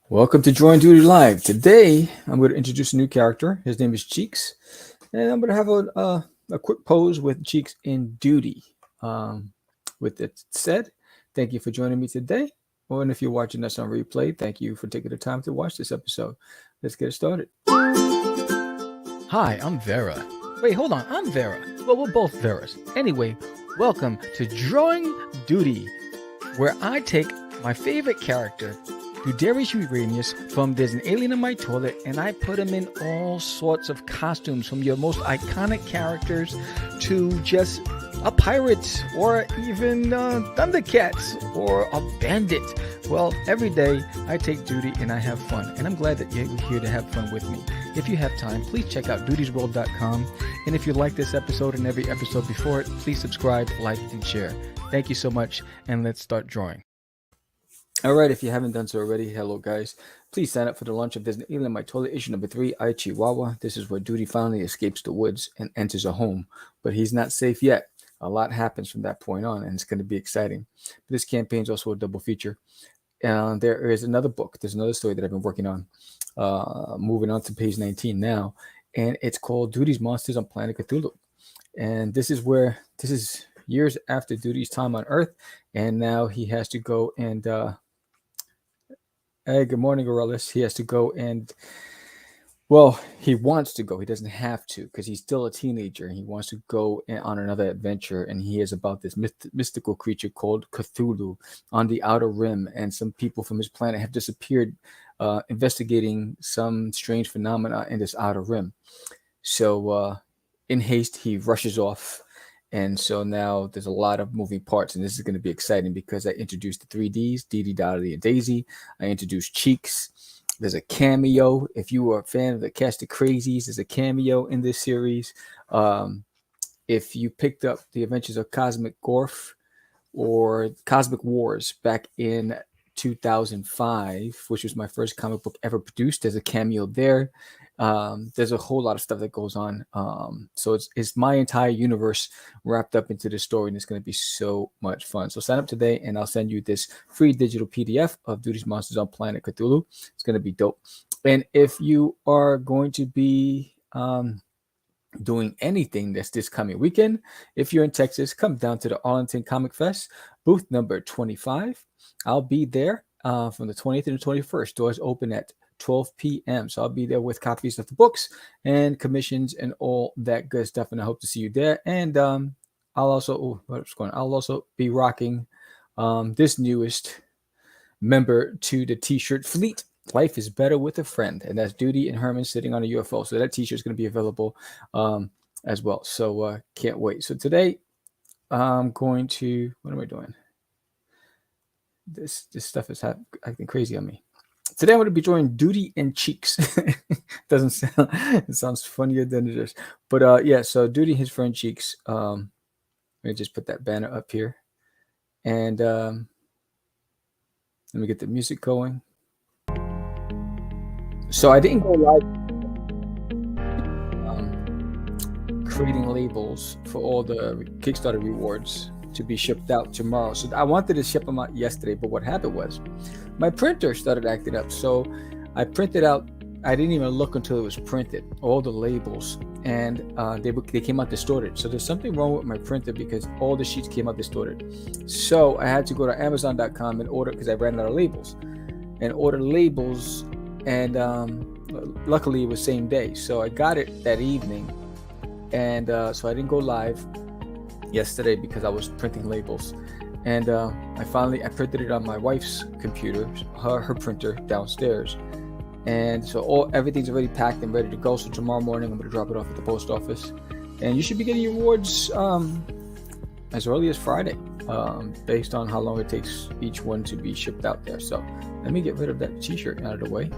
Welcome to Drawing Doodie Live. Today, I'm going to introduce a new character. His name is Cheeks, and I'm going to have a quick pose with Cheeks in Doodie. With it said, thank you for joining me today. And if you're watching us on replay, thank you for taking the time to watch this episode. Let's get started. Hi, I'm VeRA. Wait, hold on, I'm VeRA. Well, we're both VeRAs. Anyway, welcome to Drawing Doodie, where I take my favorite character, Dudarius Uranius, from There's an Alien in My Toilet, and I put him in all sorts of costumes, from your most iconic characters to just a pirate, or even Thundercats, or a bandit. Well, every day I take Doodie and I have fun, and I'm glad that you're here to have fun with me. If you have time, please check out doodiesworld.com, and if you like this episode and every episode before it, please subscribe, like, and share. Thank you so much, and let's start drawing. All right, if you haven't done so already, hello guys. Please sign up for the launch of There's an Alien in My Toilet, issue number 3, I, Chihuahua. This is where Doodie finally escapes the woods and enters a home, but he's not safe yet. A lot happens from that point on, and it's going to be exciting. This campaign is also a double feature. There is another book. There's another story that I've been working on. Moving on to page 19 now, and it's called Doodie's Monsters on Planet Cthulhu. And this is years after Doodie's time on Earth, and now he has to go and hey, good morning, Gorillas. He has to go and, well, he wants to go. He doesn't have to because he's still a teenager. And he wants to go on another adventure. And he is about this mystical creature called Cthulhu on the Outer Rim. And some people from his planet have disappeared investigating some strange phenomena in this Outer Rim. So in haste, he rushes off. And so now there's a lot of moving parts, and this is going to be exciting because I introduced the 3Ds, Dee Dee, Dottie, and Daisy. I introduced Cheeks. There's a cameo. If you are a fan of the Catch the Crazies, there's a cameo in this series. If you picked up the Adventures of Cosmic Gorf or Cosmic Wars back in 2005, which was my first comic book ever produced, there's a cameo there. There's a whole lot of stuff that goes on. So it's my entire universe wrapped up into this story, and it's going to be so much fun. So sign up today, and I'll send you this free digital PDF of Doodie's Monsters on Planet Cthulhu. It's going to be dope. And if you are going to be doing anything this coming weekend, if you're in Texas, come down to the Arlington Comic Fest, booth number 25. I'll be there from the 20th and the 21st. Doors open at 12 p.m. So I'll be there with copies of the books and commissions and all that good stuff. And I hope to see you there. And I'll also be rocking this newest member to the t-shirt fleet. Life is better with a friend. And that's Doodie and Herman sitting on a UFO. So that t-shirt is going to be available as well. So can't wait. So today I'm going to, what am I doing? This stuff is acting crazy on me. Today I'm going to be drawing Doodie and Cheeks. Doesn't sound, it sounds funnier than it is. But yeah, so Doodie, his friend Cheeks. Let me just put that banner up here. And let me get the music going. So I didn't go live creating labels for all the Kickstarter rewards to be shipped out tomorrow. So I wanted to ship them out yesterday, but what happened was my printer started acting up. So I printed out, I didn't even look until it was printed, all the labels, and they came out distorted. So there's something wrong with my printer because all the sheets came out distorted. So I had to go to Amazon.com and order, because I ran out of labels, and order labels. And luckily it was same day. So I got it that evening. And so I didn't go live yesterday because I was printing labels. And I printed it on my wife's computer, her printer downstairs. And so everything's already packed and ready to go. So tomorrow morning I'm going to drop it off at the post office. And you should be getting your rewards as early as Friday, based on how long it takes each one to be shipped out there. So let me get rid of that t-shirt out of the way.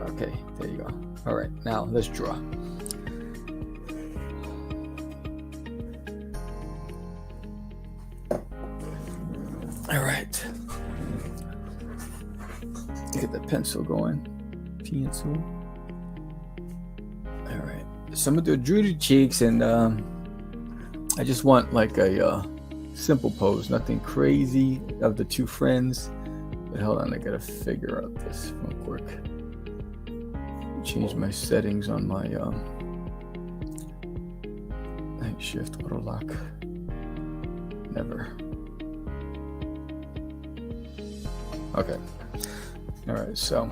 Okay, there you go. All right, now let's draw. All right. Get the pencil going. Pencil. All right. So I'm gonna do Doodie Cheeks, and I just want like a simple pose, nothing crazy, of the two friends. But hold on, I gotta figure out this real quick. Change my settings on my night shift auto lock. Never. Okay. All right, so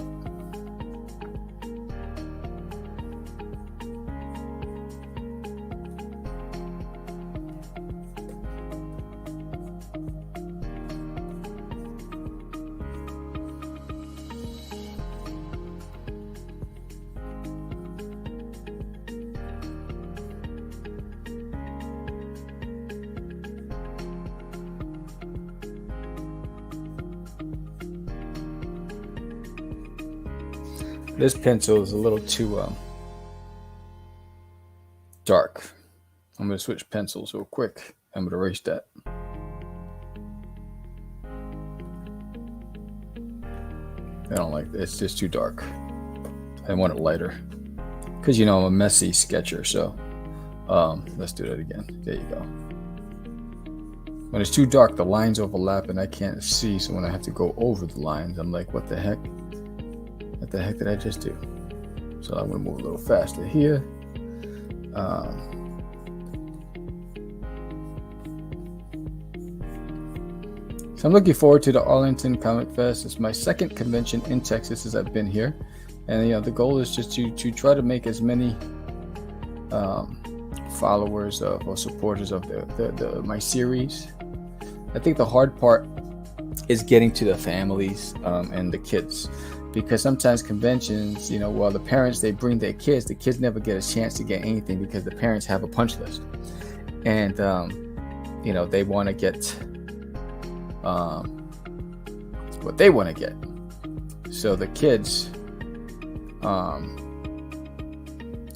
this pencil is a little too dark. I'm going to switch pencils real quick. I'm going to erase that. I don't like this. It's just too dark. I want it lighter. Because, you know, I'm a messy sketcher. So let's do that again. There you go. When it's too dark, the lines overlap and I can't see. So when I have to go over the lines, I'm like, what the heck? What the heck did I just do? So I'm going to move a little faster here. So I'm looking forward to the Arlington Comic Fest. It's my second convention in Texas as I've been here. And you know, the goal is just to try to make as many followers of or supporters of my series. I think the hard part is getting to the families and the kids. Because sometimes conventions, you know, while the parents, they bring their kids, the kids never get a chance to get anything because the parents have a punch list. And, you know, they want to get what they want to get. So the kids,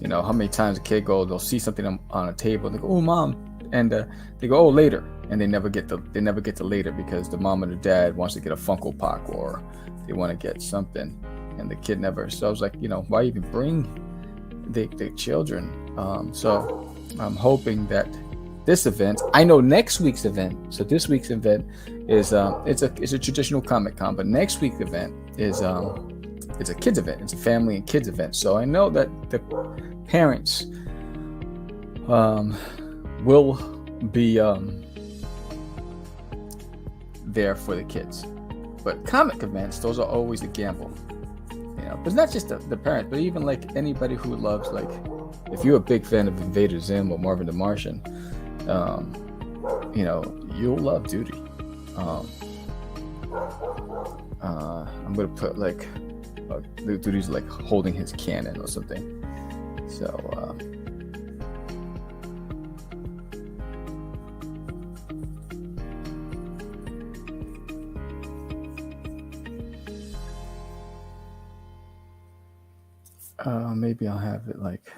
you know, how many times a kid they'll see something on a table and they go, oh, mom. And they go, oh, later. And they never get to later because the mom or the dad wants to get a Funko Pop or they want to get something and the kid never. So I was like, you know, why even bring the children? So I'm hoping that this event, I know next week's event. So this week's event is it's a traditional Comic Con, but next week's event is it's a kids event. It's a family and kids event. So I know that the parents will be there for the kids. But comic events, those are always a gamble, you know. But it's not just the parents, but even like anybody who loves, like, if you're a big fan of Invader Zim or Marvin the Martian, you know, you'll love Doodie. I'm gonna put like Doodie's like holding his cannon or something. So. Maybe I'll have it like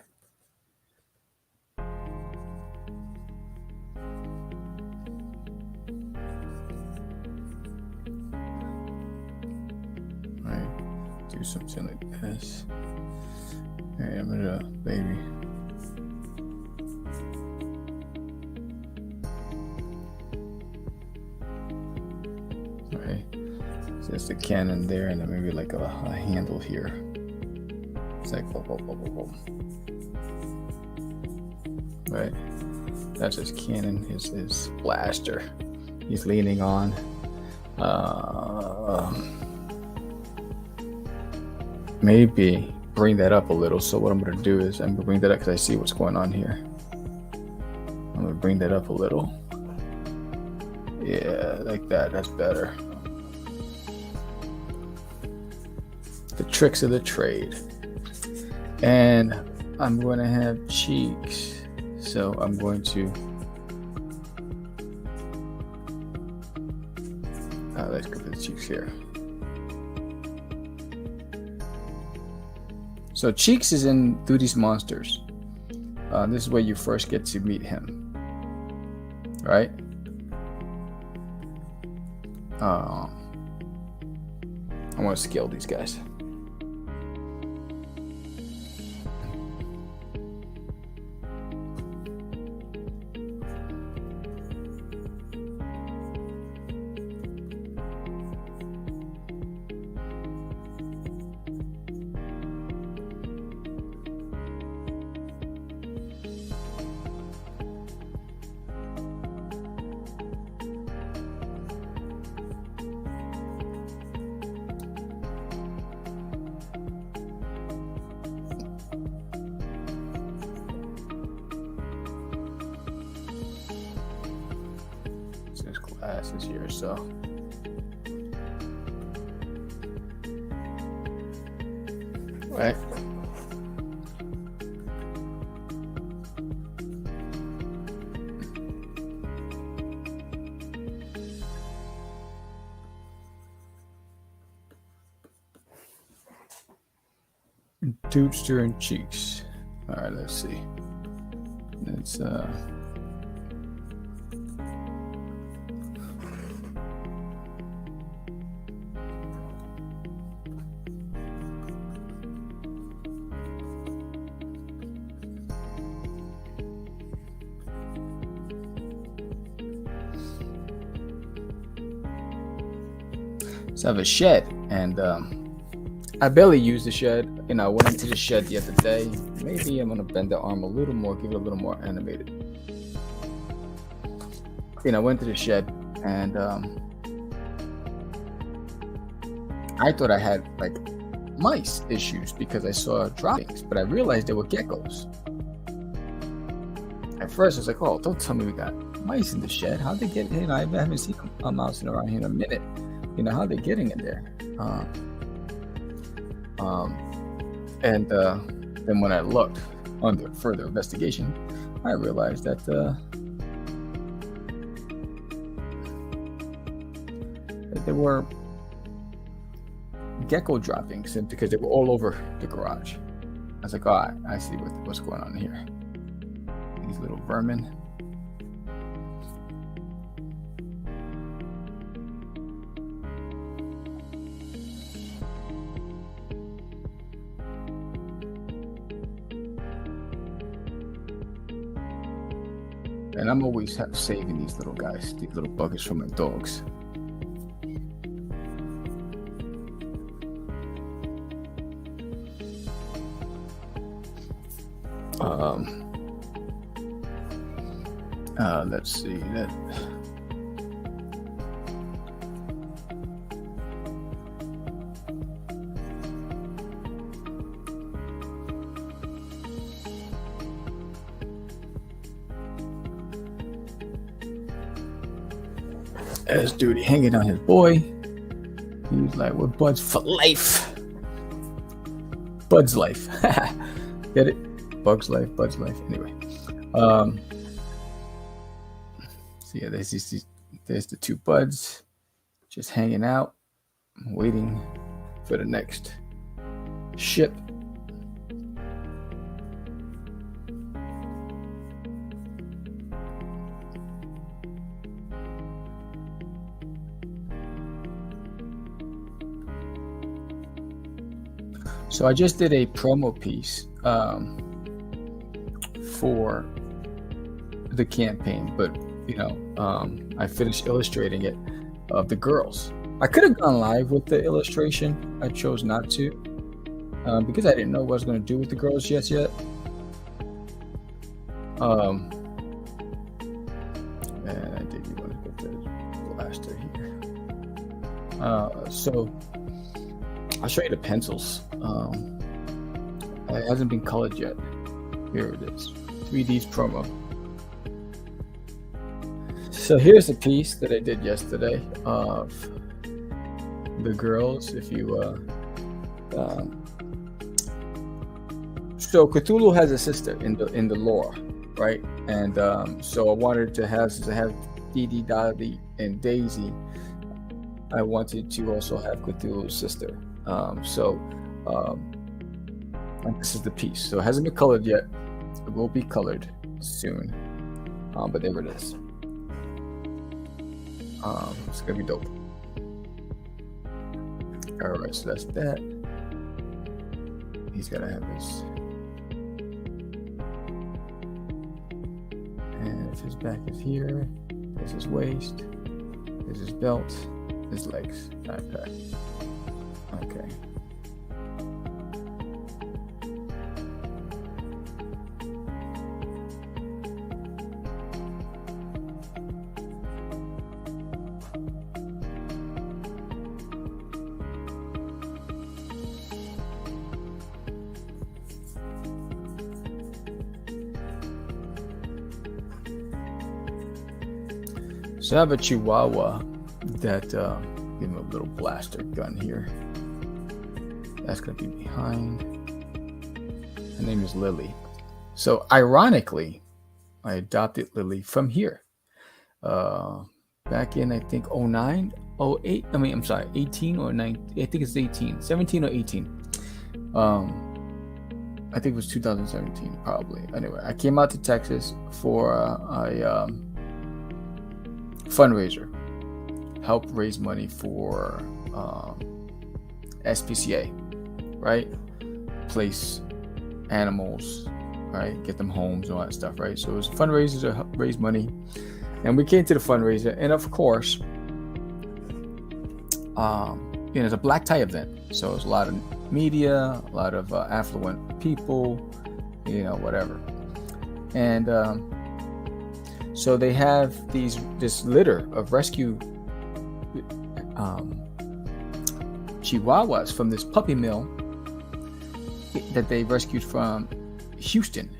do something like this. Hey, I'm gonna baby. Okay, so there's the cannon there, and then maybe like a handle here. It's like boom, boom, boom, boom, boom. Right, that's his cannon, his blaster. He's leaning on. Maybe bring that up a little. So what I'm going to do is I'm going to bring that up because I see what's going on here. I'm going to bring that up a little. Yeah, like that. That's better. The tricks of the trade. And I'm going to have cheeks. So I'm going to let's go for the cheeks here. So Cheeks is in Doodie's Monsters. This is where you first get to meet him, right? I want to scale these guys. glasses here, so. Right. Dupster and cheeks. All right, let's see. Let's so I have a shed, and I barely use the shed. You know, I went into the shed the other day. Maybe I'm gonna bend the arm a little more, give it a little more animated. You know, I went to the shed, and I thought I had like mice issues because I saw droppings, but I realized they were geckos. At first, I was like, "Oh, don't tell me we got mice in the shed. How'd they get in? I haven't seen a mouse around here in a minute. You know, how they getting in there?" And then when I looked under further investigation, I realized that there were gecko droppings because they were all over the garage. I was like, "Oh, I see what's going on here. These little vermin." And I'm always saving these little guys, these little buggers for my dogs. Let's see that. Artist VeRA hanging on his boy. He was like, "We're buds for life." Bud's life. Get it? Bug's life, Bud's life. Anyway. So yeah, there's the two buds just hanging out, waiting for the next ship. So I just did a promo piece for the campaign, but you know, I finished illustrating it of the girls. I could have gone live with the illustration. I chose not to because I didn't know what I was going to do with the girls yet. And I didn't want to get the blaster here. So I'll show you the pencils. It hasn't been colored yet. Here it is, 3D's promo. So here's a piece that I did yesterday of the girls. If you so Cthulhu has a sister in the lore, right? And so I wanted to have, since I have Dee Dee, Dottie, and Daisy, I wanted to also have Cthulhu's sister. And this is the piece. So it hasn't been colored yet. It will be colored soon. But there it is. It's gonna be dope. All right, so that's that. He's gotta have his, and if his back is here, there's his waist, there's his belt, his legs, backpack. Okay. So I have a Chihuahua that, give him a little blaster gun here. That's going to be behind. Her name is Lily. So ironically, I adopted Lily from here. Back in, I think, 09, 08. I mean, I'm sorry, 18 or 19. I think it's 18, 17 or 18. I think it was 2017, probably. Anyway, I came out to Texas for a fundraiser, help raise money for SPCA, right? Place animals, right? Get them homes and all that stuff, right? So it was fundraisers to help raise money, and we came to the fundraiser, and of course, it's a black tie event, so it's a lot of media, a lot of affluent people, whatever. And so they have this litter of rescue Chihuahuas from this puppy mill that they rescued from Houston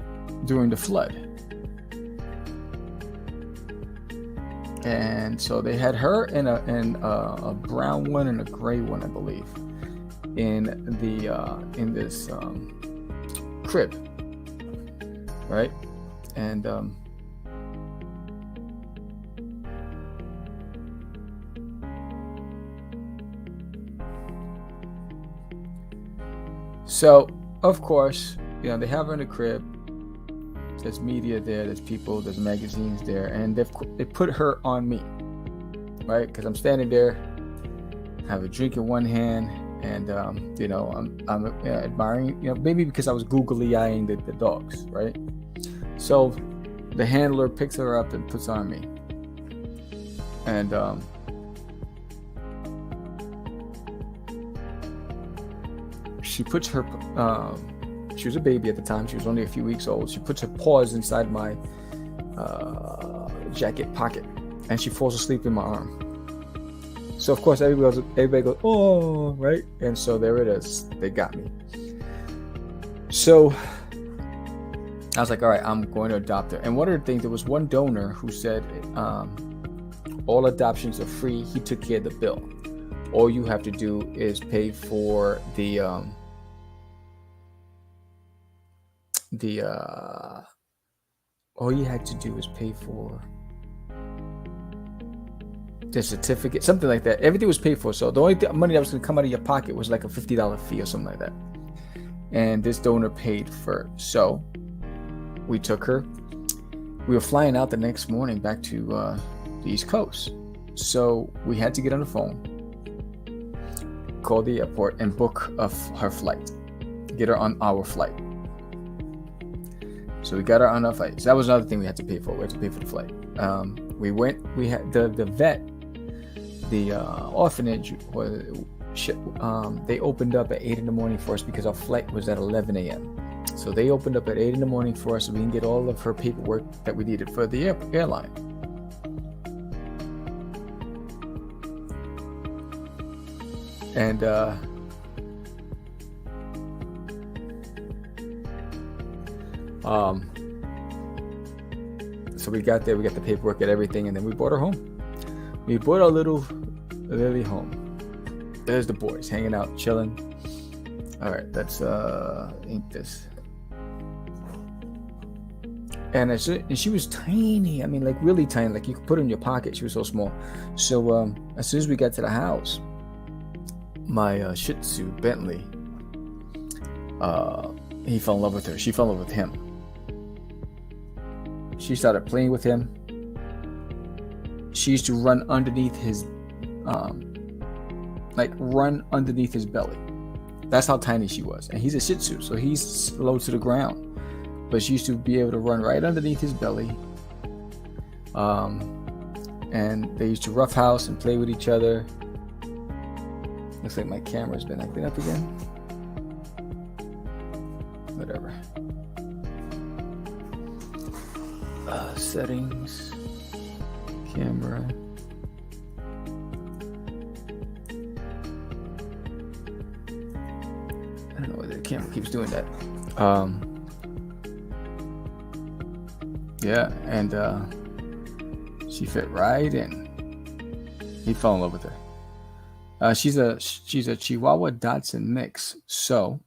during the flood. And so they had her and a brown one and a gray one, I believe, in this crib, right? And so of course, they have her in the crib. There's media there, there's people, there's magazines there, and they put her on me, right? Because I'm standing there, have a drink in one hand, and I'm admiring, maybe because I was googly eyeing the dogs, right? So the handler picks her up and puts on me, and she puts her she was a baby at the time. She was only a few weeks old. She puts her paws inside my jacket pocket, and she falls asleep in my arm. So of course everybody goes, oh, right? And so there it is. They got me. So I was like, all right, I'm going to adopt her. And one of the things, there was one donor who said, all adoptions are free. He took care of the bill. All you have to do is pay for all you had to do was pay for the certificate, something like that. Everything was paid for. So the only money that was going to come out of your pocket was like a $50 fee or something like that. And this donor paid for it. So we took her. We were flying out the next morning back to the East Coast. So we had to get on the phone, call the airport, and book her flight, get her on our flight. So we got her on our flight. So that was another thing we had to pay for. We had to pay for the flight. We had the vet, the orphanage, they opened up at 8 in the morning for us because our flight was at 11 a.m. So they opened up at 8 in the morning for us so we can get all of her paperwork that we needed for the airline. And so we got there, we got the paperwork and everything, and then we brought her home. We brought our little Lily home. There's the boys hanging out, chilling. All right, let's ink this. And she was tiny. I mean, like really tiny. Like you could put her in your pocket. She was so small. So as soon as we got to the house, my Shih Tzu Bentley, he fell in love with her. She fell in love with him. She started playing with him. She used to run underneath his belly. That's how tiny she was. And he's a Shih Tzu, so he's low to the ground. But she used to be able to run right underneath his belly. And they used to roughhouse and play with each other. Looks like my camera's been acting up again. Whatever. Settings. Camera. I don't know why the camera keeps doing that. Yeah, and She fit right in. He fell in love with her. She's a Chihuahua Dachshund mix, so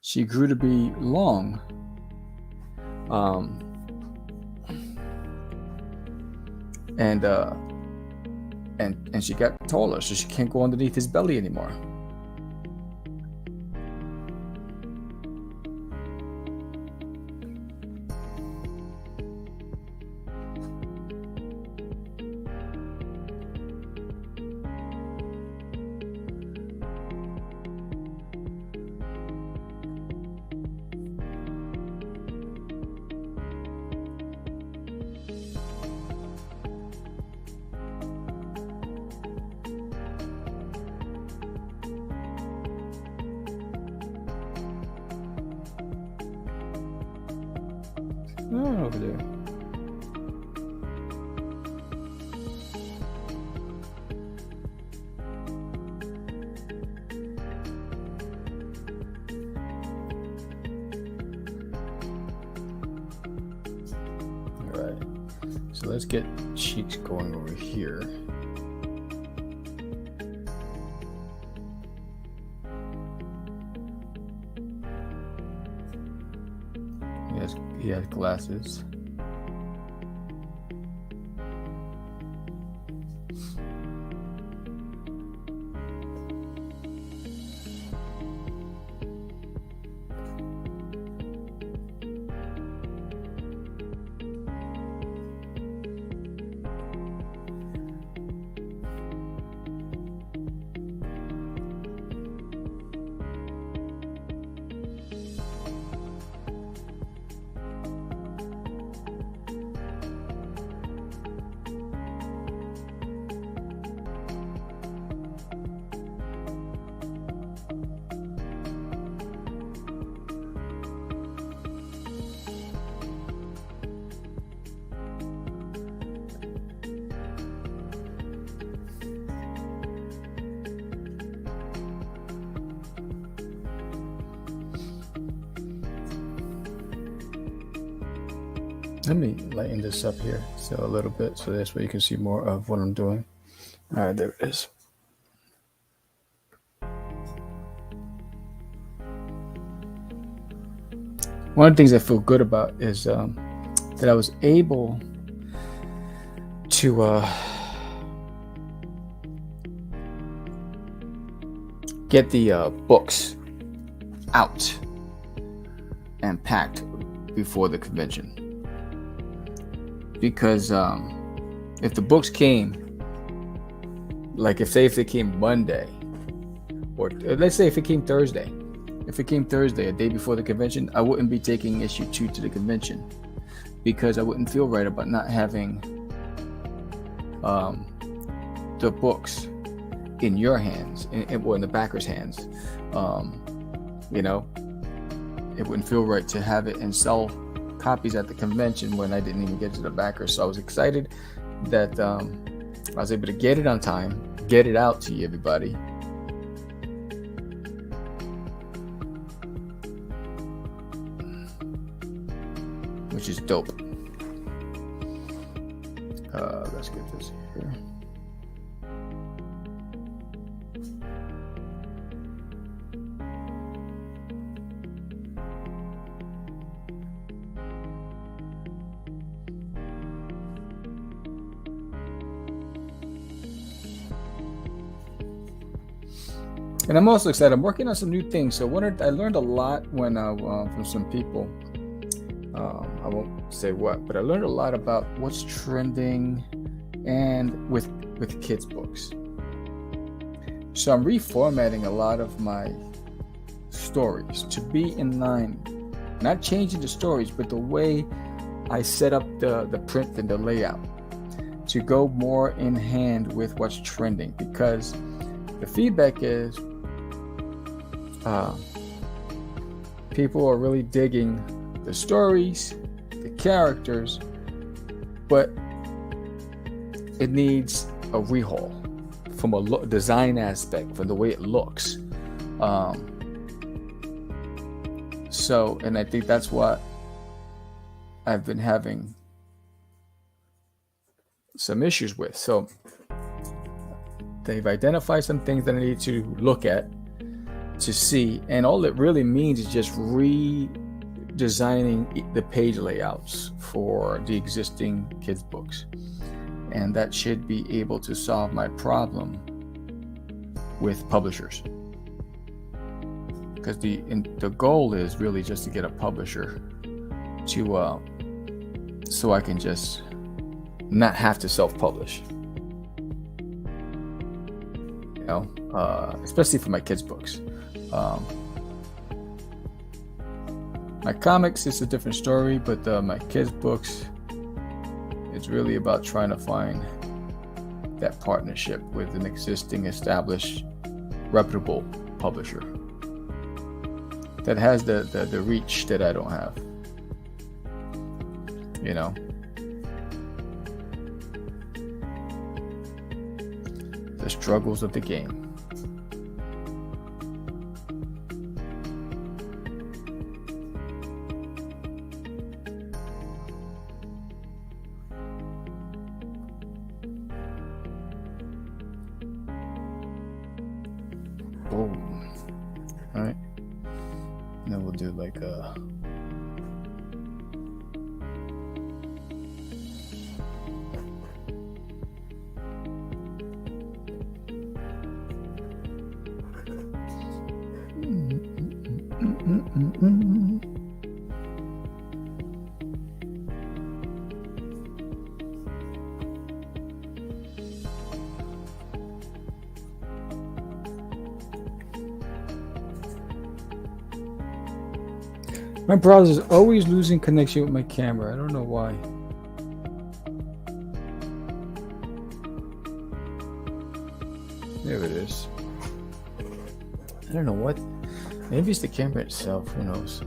she grew to be long. And she got taller, so she can't go underneath his belly anymore. Oh, over there. All right. So let's get cheeks going over here. He has glasses. Let me lighten this up here so a little bit, so this way you can see more of what I'm doing. All right, there it is. One of the things I feel good about is that I was able to get the books out and packed before the convention. Because if the books came, like if they came Monday, or let's say if it came Thursday, a day before the convention, I wouldn't be taking issue 2 to the convention, because I wouldn't feel right about not having the books in your hands, or in the backer's hands. You know, it wouldn't feel right to have it and sell copies at the convention when I didn't even get to the backer. So I was excited that I was able to get it on time, get it out to you, everybody. Which is dope. Let's get this here. And I'm also excited. I'm working on some new things. So I learned a lot when from some people. I won't say what, but I learned a lot about what's trending, and with kids' books. So I'm reformatting a lot of my stories to be in line, not changing the stories, but the way I set up the print and the layout to go more in hand with what's trending, because the feedback is people are really digging the stories, the characters, but it needs a rehaul from a design aspect, from the way it looks. So, and I think that's what I've been having some issues with. So they've identified some things that I need to look at to see, and all it really means is just redesigning the page layouts for the existing kids books, and that should be able to solve my problem with publishers, because the goal is really just to get a publisher to so I can just not have to self-publish, especially for my kids books. My comics is a different story, but my kids books, it's really about trying to find that partnership with an existing, established, reputable publisher that has the reach that I don't have. The struggles of the game. Boom. All right. Then we'll do like a My browser's always losing connection with my camera. I don't know why. There it is. I don't know what. Maybe it's the camera itself. Who knows?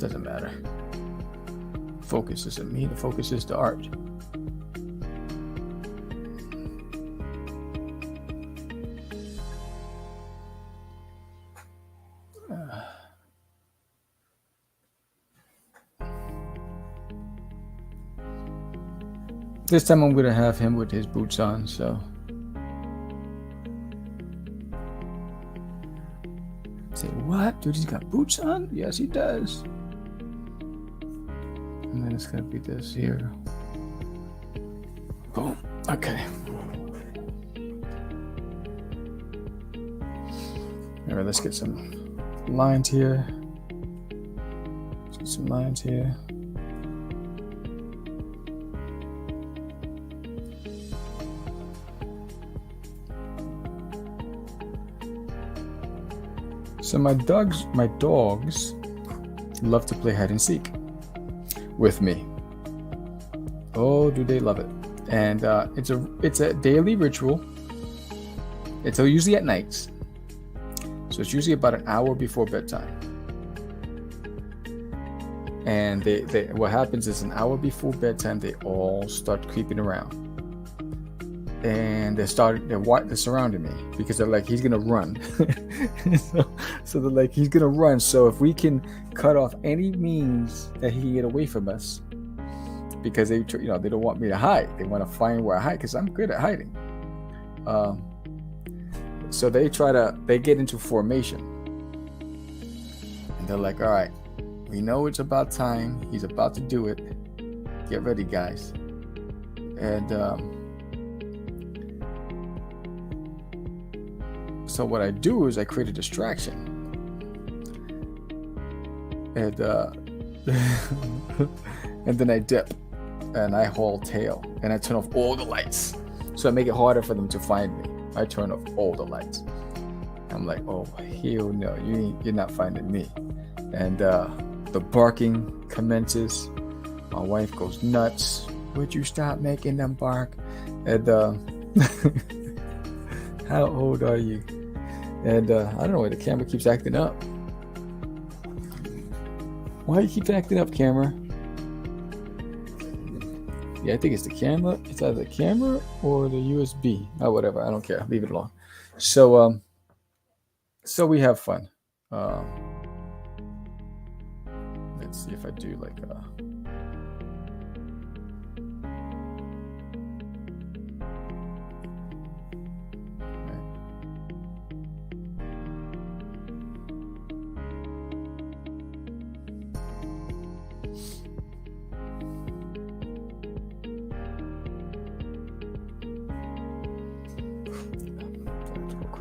Doesn't matter. Focus isn't me. The focus is the art. This time I'm gonna have him with his boots on, so. Say, what? Dude, he's got boots on? Yes, he does. And then it's gonna be this here. Boom. Okay. All right, let's get some lines here. Let's get some lines here. So my dogs love to play hide and seek with me. Oh, do they love it! And it's a daily ritual. It's usually at nights, so it's usually about an hour before bedtime. And they what happens is an hour before bedtime they all start creeping around, and they're surrounding me because they're like, he's gonna run. so they're like, he's gonna run. So if we can cut off any means that he can get away from us, because they don't want me to hide. They want to find where I hide because I'm good at hiding. So they get into formation, and they're like, all right, we know it's about time. He's about to do it. Get ready, guys. And so what I do is I create a distraction, and and then I dip, and I haul tail, and I turn off all the lights, so I make it harder for them to find me. I turn off all the lights. I'm like, oh hell no, you're not finding me. And the barking commences. My wife goes nuts. Would you stop making them bark? And how old are you? And I don't know why the camera keeps acting up. Why you keep acting up, camera? Yeah, I think it's the camera. It's either the camera or the USB. Oh, whatever. I don't care. Leave it alone. So we have fun. Let's see if I do like a.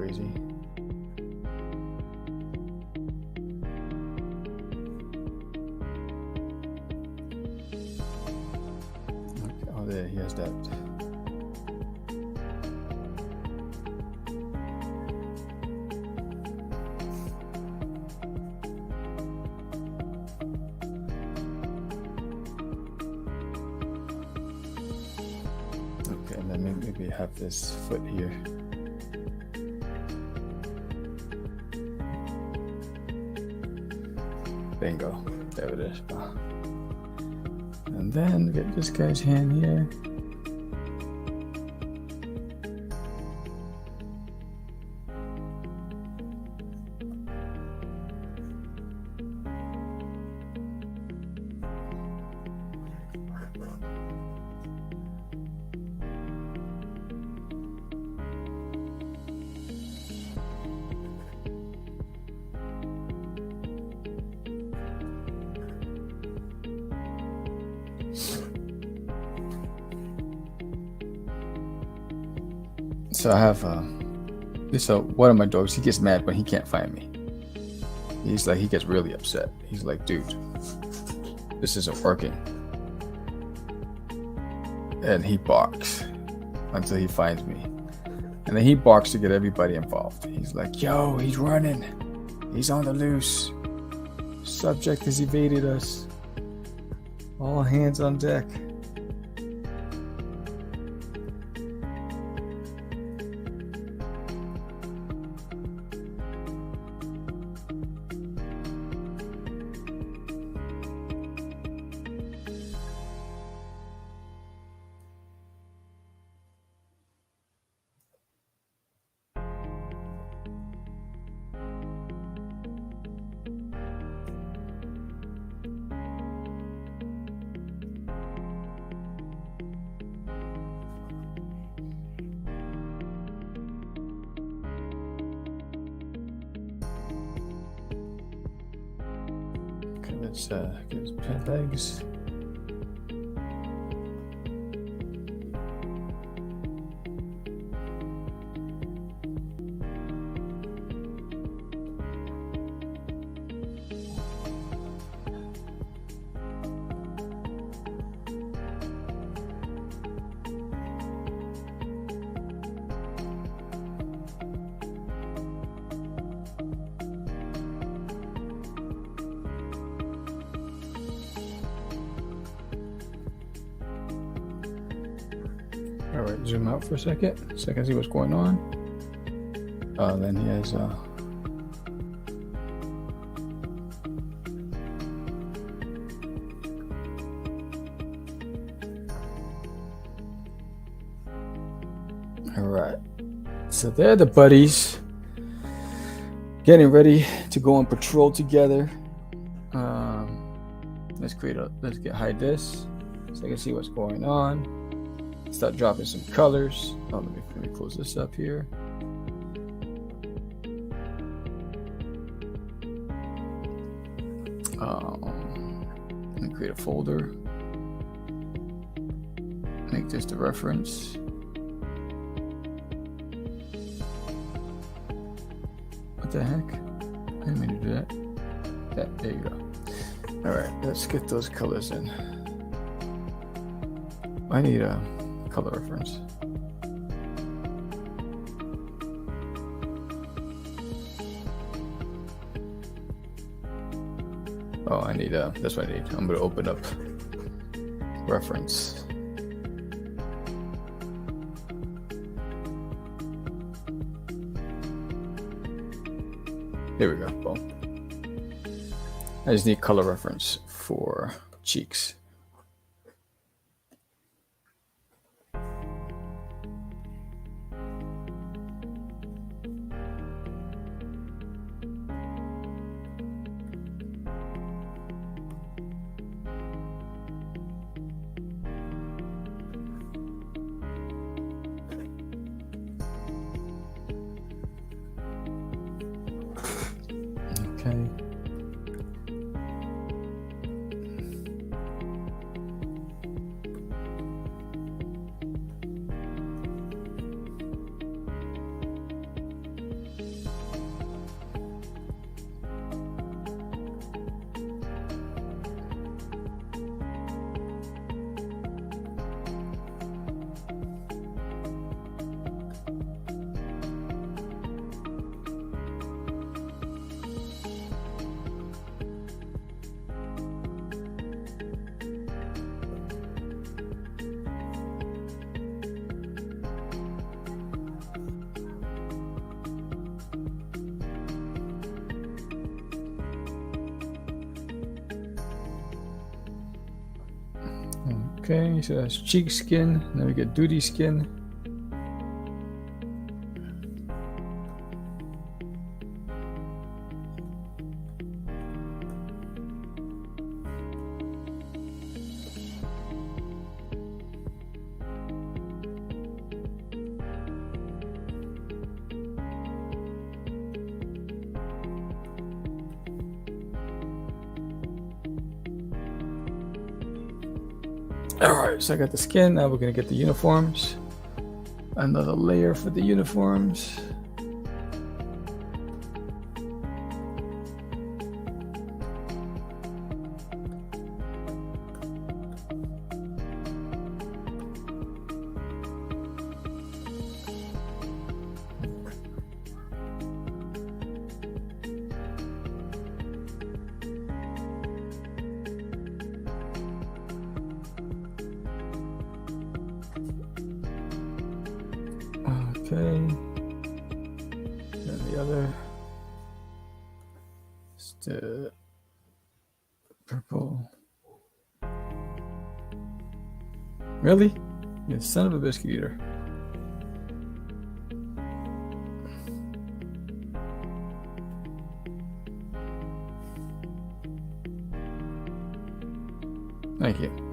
crazy. Okay. Oh, there, he has that. Okay, and then maybe have this foot here. Bingo. There it is. And then get this guy's hand here. So I have so one of my dogs, he gets mad when he can't find me. He gets really upset. He's like, dude, this isn't working. And he barks until he finds me. And then he barks to get everybody involved. He's like, yo, he's running. He's on the loose. Subject has evaded us. All hands on deck. Let's get his pet legs. All right, zoom out for a second so I can see what's going on. Then he has all right, so they're the buddies getting ready to go on patrol together. Let's hide this so I can see what's going on. Start dropping some colors. Oh, let me close this up here. Let me create a folder. Make this the reference. What the heck? I didn't mean to do that. Yeah, there you go. All right, let's get those colors in. I need a color reference. Oh, I need that's what I need. I'm gonna open up reference. There we go. Boom. I just need color reference for cheeks. Okay. Okay, so that's cheek skin. Then we get Doodie skin. All right, so I got the skin. Now we're gonna get the uniforms. Another layer for the uniforms. Okay, and the other is the purple. Really? You son of a biscuit eater. Thank you.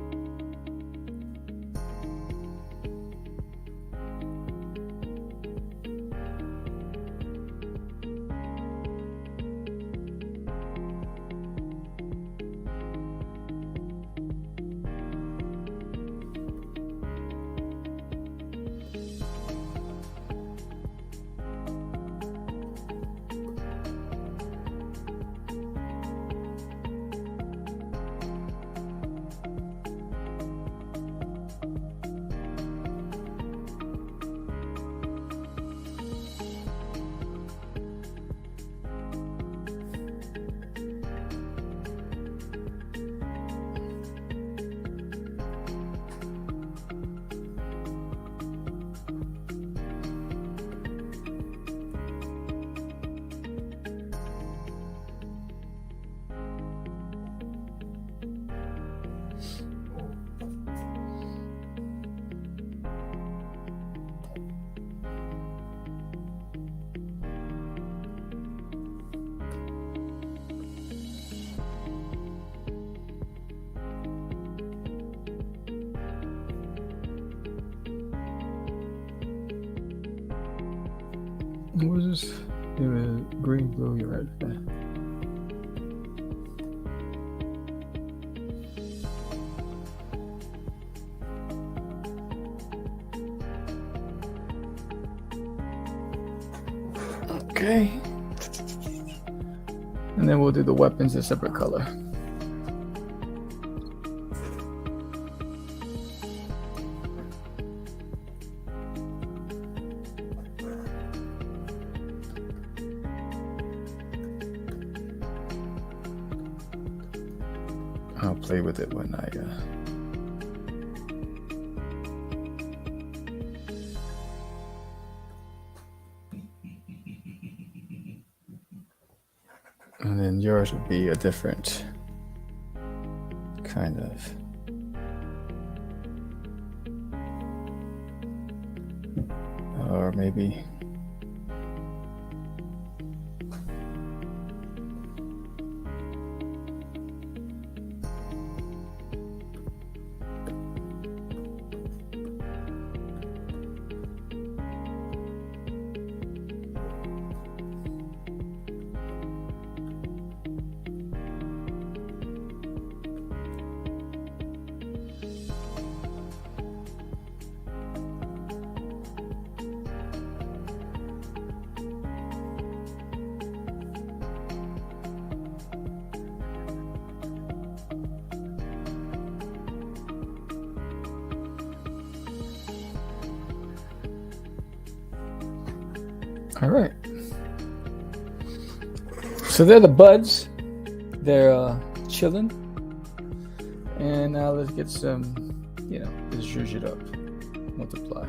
What was this? Green, blue, you're right. Yeah. Okay. And then we'll do the weapons a separate color. I'll play with it when I and then yours would be a different kind of or maybe all right. So they're the buds. They're chilling. And now let's get some, let's zhuzh it up. Multiply.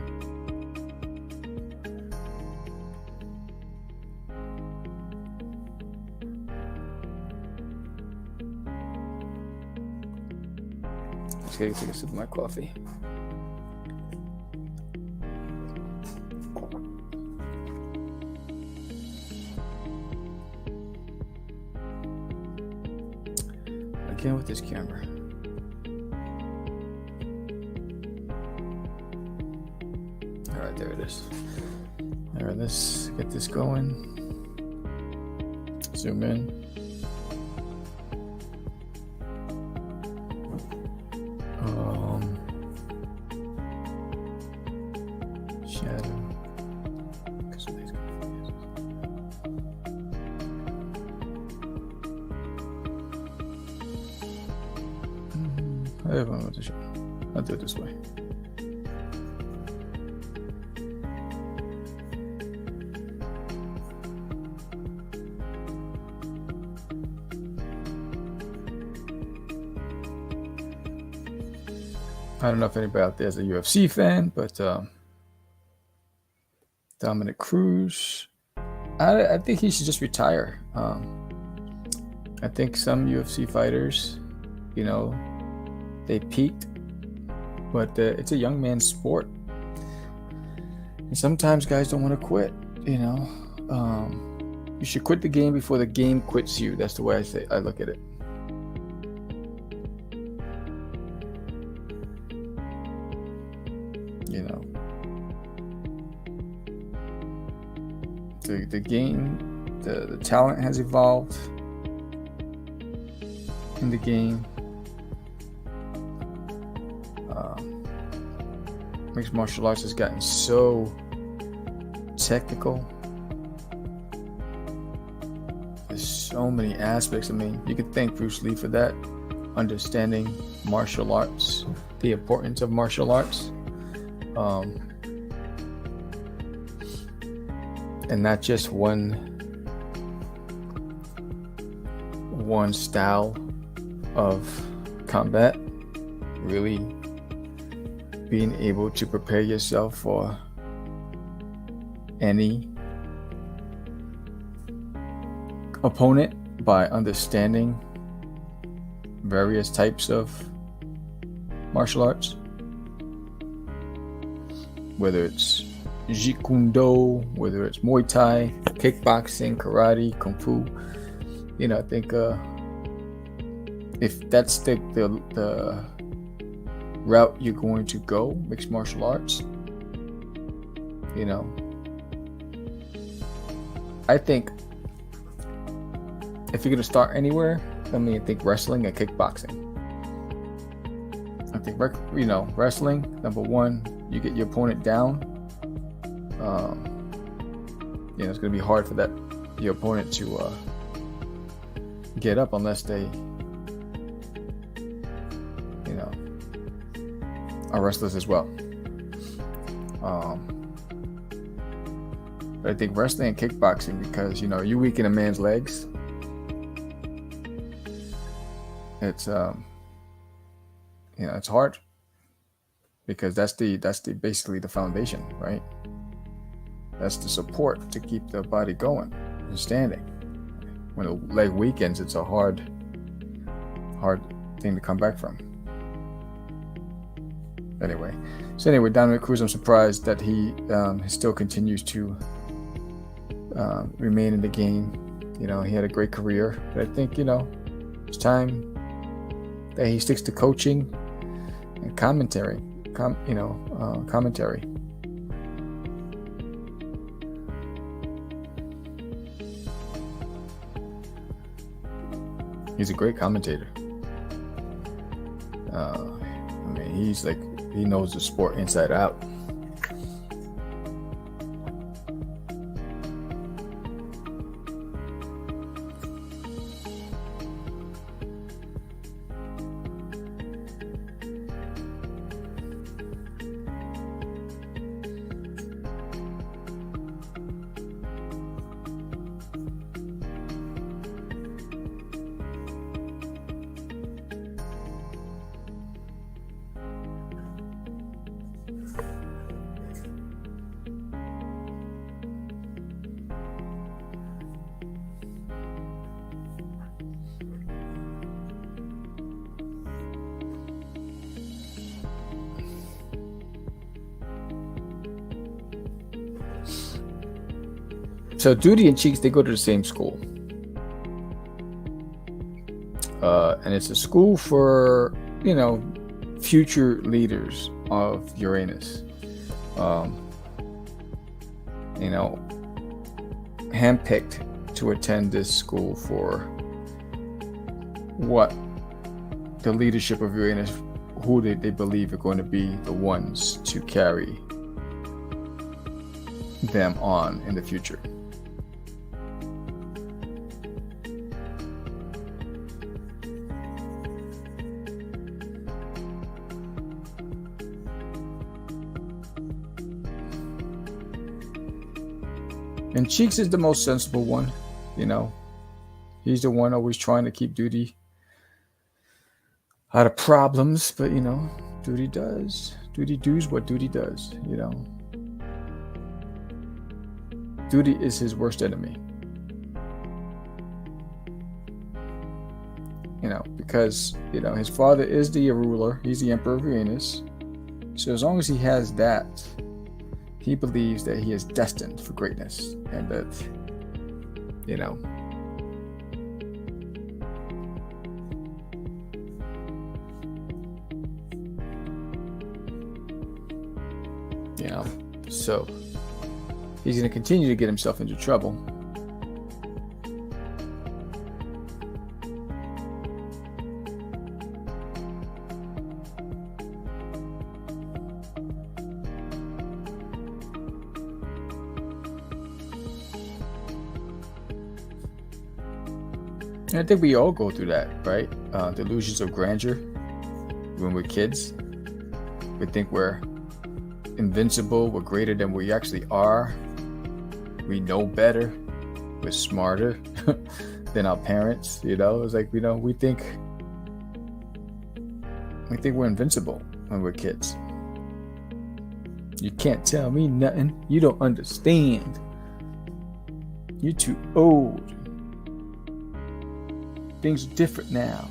take a sip of my coffee. Again with this camera. All right, there it is. All right, let's get this going. Zoom in. Shadow. I'll do it this way. I don't know if anybody out there is a UFC fan, but Dominic Cruz, I think he should just retire. I think some UFC fighters, they peaked, but it's a young man's sport. And sometimes guys don't want to quit, You should quit the game before the game quits you. That's the way I look at it. The game, the talent has evolved in the game. Mixed martial arts has gotten so technical. There's so many aspects. I mean, you could thank Bruce Lee for that, understanding martial arts, the importance of martial arts. And not just one style of combat, really being able to prepare yourself for any opponent by understanding various types of martial arts, whether it's Jeet Kune Do, whether it's Muay Thai, kickboxing, karate, kung fu. I think if that's the route you're going to go, mixed martial arts, I think if you're going to start anywhere, I think wrestling and kickboxing. I think, wrestling, number one, you get your opponent down. It's going to be hard for your opponent to get up unless they, are wrestlers as well. But I think wrestling and kickboxing, because you weaken a man's legs. It's it's hard, because that's basically the foundation, right? That's the support to keep the body going and standing. When the leg weakens, it's a hard thing to come back from. Anyway, Dominic Cruz, I'm surprised that he still continues to remain in the game. He had a great career, but I think it's time that he sticks to coaching and commentary. Commentary. He's a great commentator. He knows the sport inside out. So Doodie and Cheeks, they go to the same school. And it's a school for, future leaders of Uranus. Handpicked to attend this school for what the leadership of Uranus, who they believe are going to be the ones to carry them on in the future. And Cheeks is the most sensible one, He's the one always trying to keep Doodie out of problems, but Doodie does. Doodie does what Doodie does, Doodie is his worst enemy. Because, his father is the ruler. He's the Emperor of Uranus. So as long as he has that, he believes that he is destined for greatness, and that, so he's going to continue to get himself into trouble. And I think we all go through that, right? Delusions of grandeur. When we're kids, we think we're invincible, we're greater than we actually are. We know better, we're smarter than our parents. It's like we think we're invincible when we're kids. You can't tell me nothing. You don't understand. You're too old. Things are different now,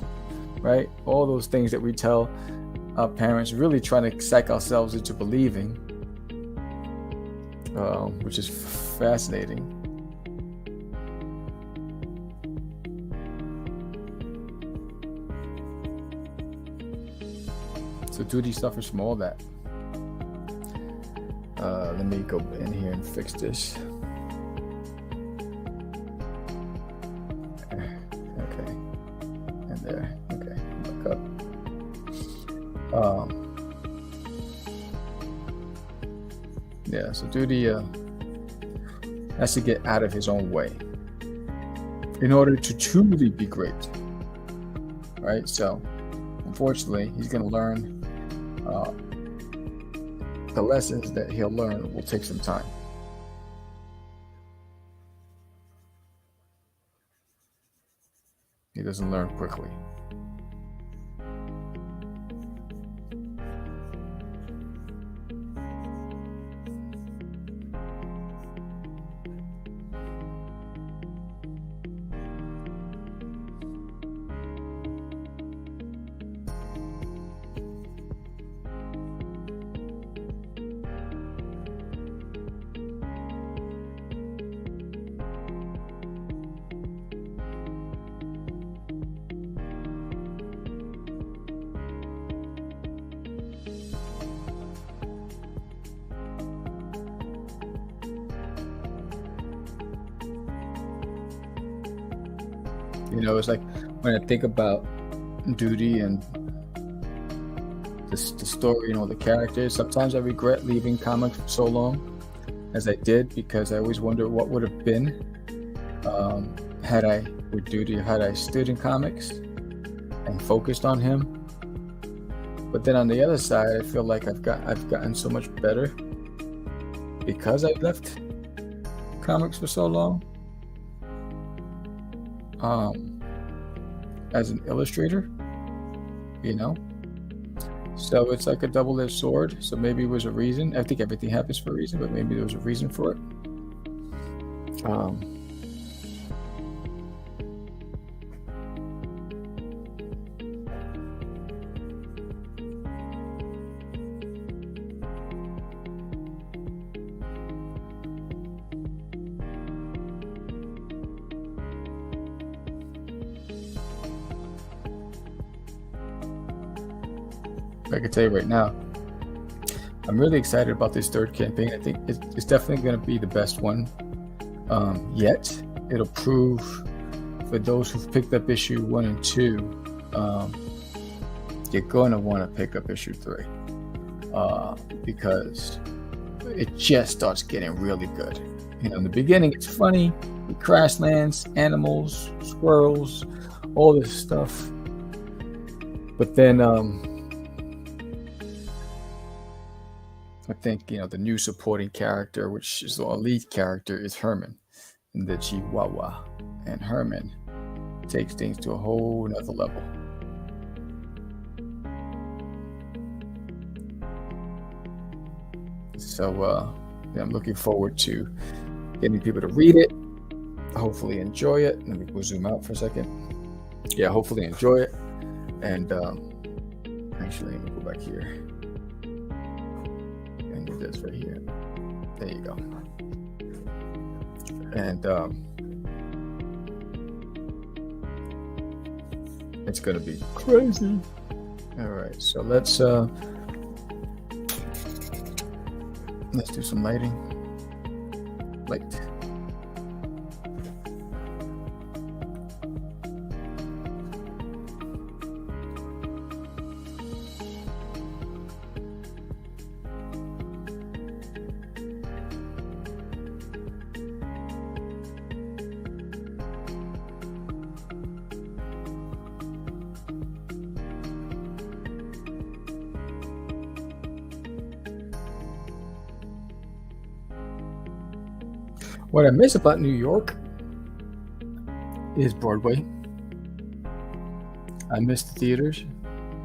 right? All those things that we tell our parents, really trying to psych ourselves into believing, which is fascinating. So Doodie suffers from all that. Let me go in here and fix this. Okay, and there. Okay, back up. So Doodie has to get out of his own way in order to truly be great, right? So unfortunately, he's going to learn the lessons that he'll learn will take some time. He doesn't learn quickly. It's like when I think about Doodie and the story, the characters, sometimes I regret leaving comics for so long as I did, because I always wonder what would have been had I stood in comics and focused on him. But then on the other side, I feel like I've gotten so much better because I left comics for so long. As an illustrator, so it's like a double-edged sword. So maybe it was a reason. I think everything happens for a reason, but maybe there was a reason for it. I can tell you right now, I'm really excited about this third campaign. I think it's definitely going to be the best one yet. It'll prove for those who've picked up issue 1 and 2, you're going to want to pick up issue 3 because it just starts getting really good. You know, in the beginning, it's funny. With crash lands, animals, squirrels, all this stuff. But then I think, you know, the new supporting character, which is our lead character, is Herman, the Chihuahua. And Herman takes things to a whole nother level. So yeah, I'm looking forward to getting people to read it, hopefully enjoy it. Let me go zoom out for a second. Yeah, hopefully enjoy it. And actually, let me go back here. And do this right here. There you go. And it's gonna be crazy. All right, so let's do some lighting. Light. What I miss about New York is Broadway. I miss the theaters.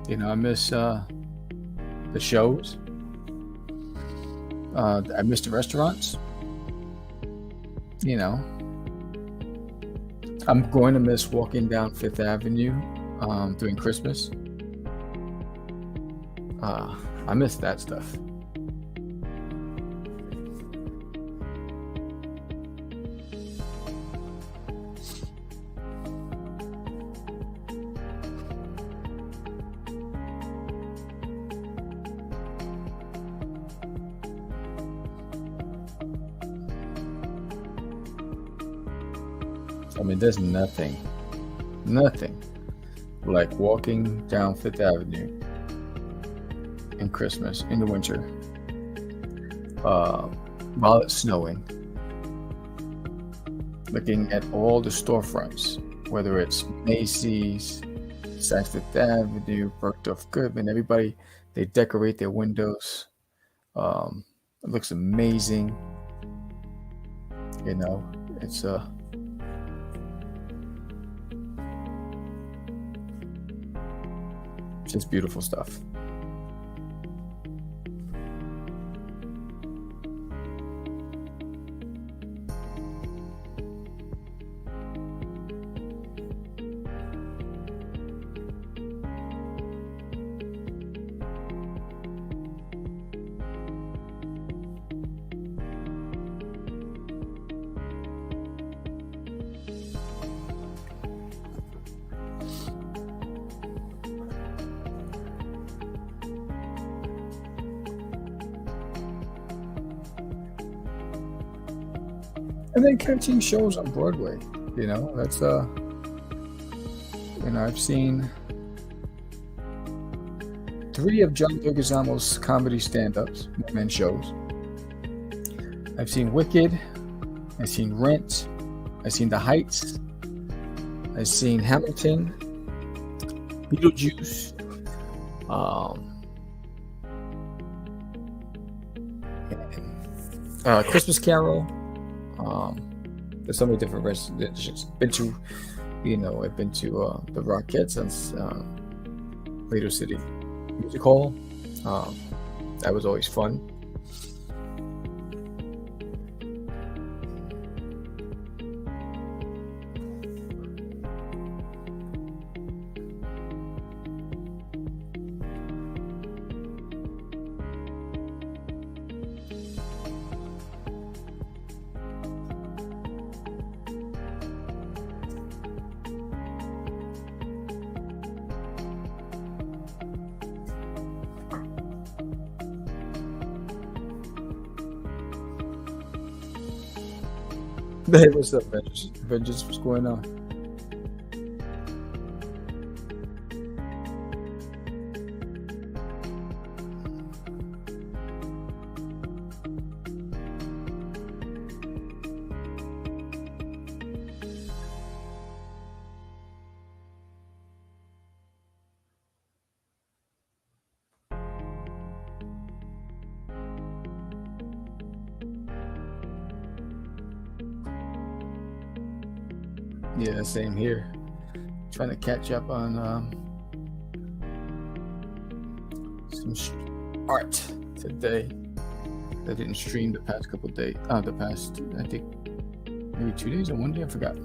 You know, I miss the shows. I miss the restaurants. You know, I'm going to miss walking down Fifth Avenue during Christmas. I miss that stuff. I mean, there's nothing like walking down Fifth Avenue in Christmas, in the winter, while it's snowing, looking at all the storefronts, whether it's Macy's, Saks Fifth Avenue, Bergdorf Goodman, everybody, they decorate their windows. It looks amazing. You know, it's just beautiful stuff. And then catching shows on Broadway, you know, that's you know, I've seen 3 of John Leguizamo's comedy stand-ups, one-man shows. I've seen Wicked, I've seen Rent, I've seen The Heights, I've seen Hamilton, Beetlejuice, Christmas Carol. There's so many different restaurants. Been to, you know, I've been to the Rockettes and Radio City Music Hall. That was always fun. Hey, what's up, Avengers? Avengers, what's going on? Yeah, same here. Trying to catch up on some art today. I didn't stream the past couple days. The past, I think, maybe 2 days or 1 day. I forgot.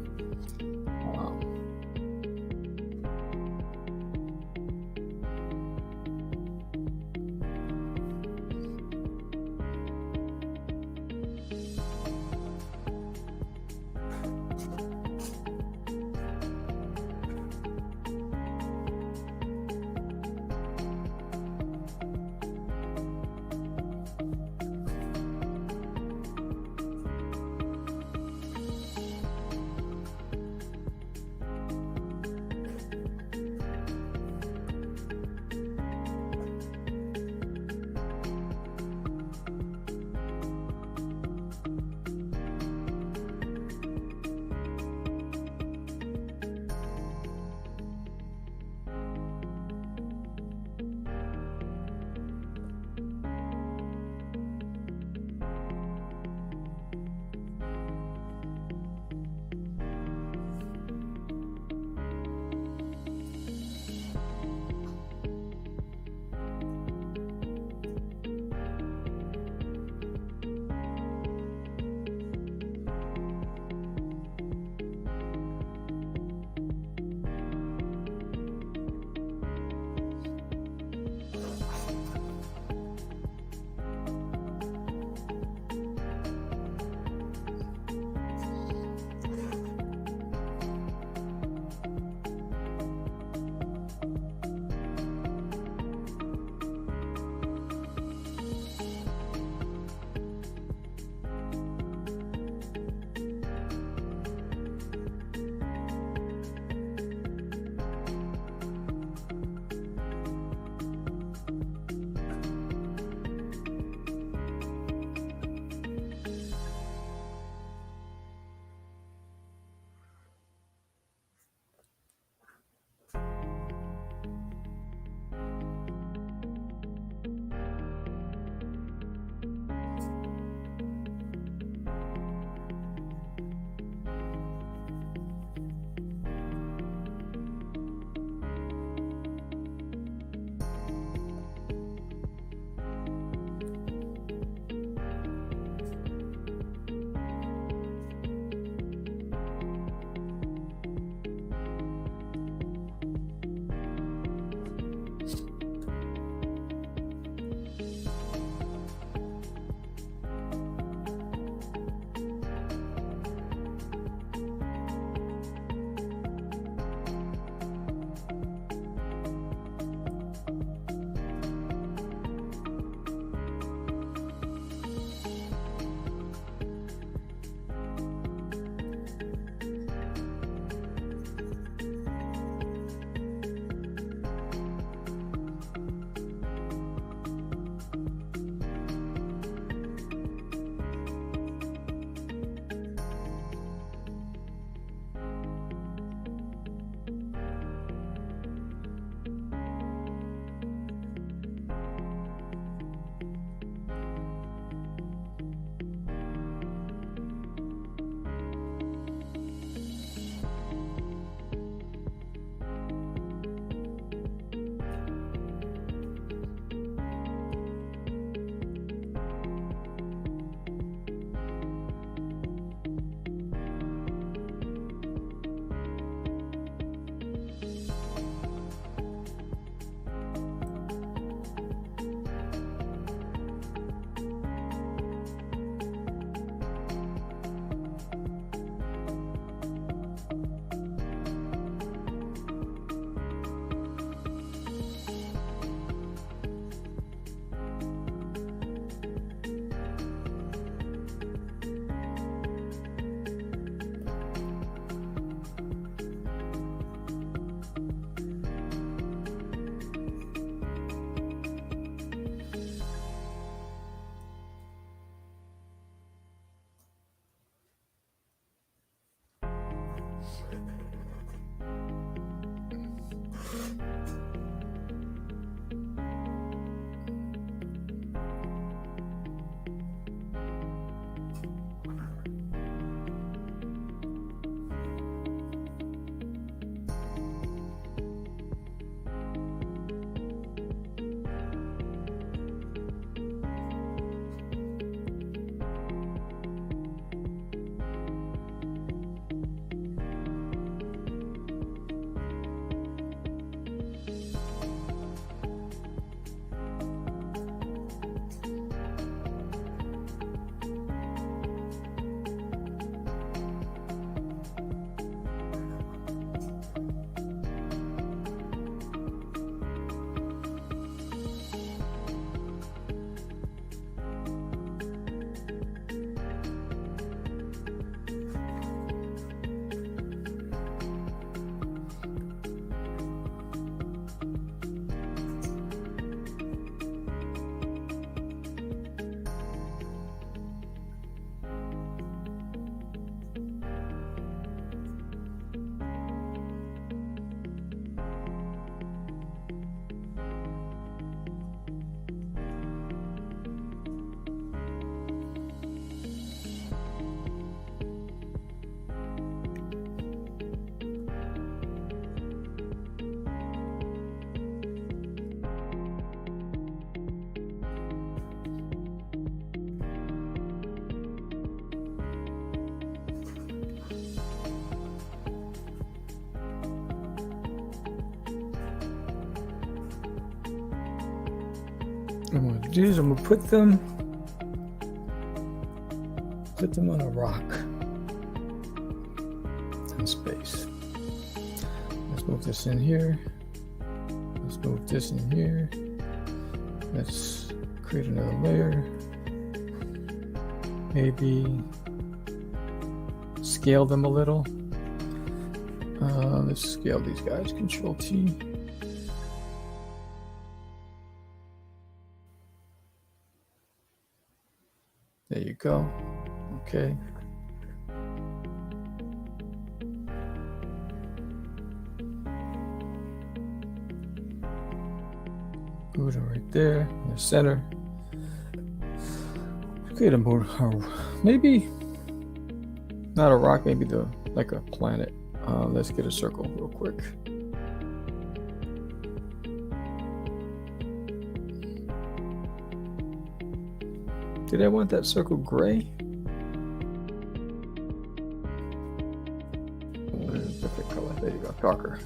What I'm gonna do is I'm gonna put them on a rock in space. Let's move this in here. Let's move this in here. Let's create another layer. Maybe scale them a little. Let's scale these guys. Control T. There you go. Okay. Put it right there in the center. Create a more, maybe not a rock, maybe like a planet. Let's get a circle real quick. Did I want that circle gray? Different color. There you go, darker.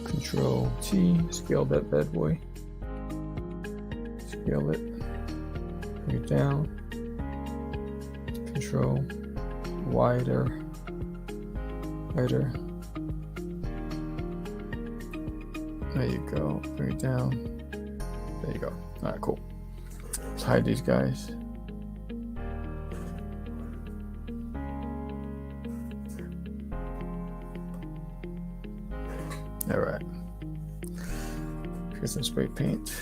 Control T, scale that bad boy. Scale it. Bring it down. Control wider. There you go. Bring it down. There you go. All right, cool. Let's hide these guys. All right. Get some spray paint.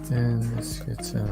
Then let's get some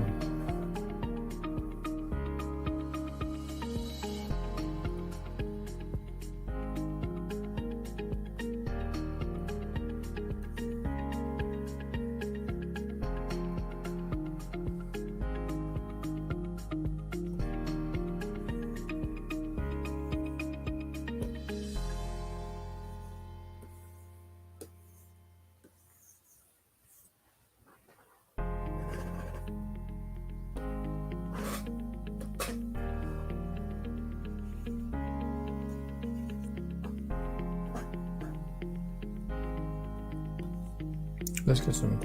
Let's get some.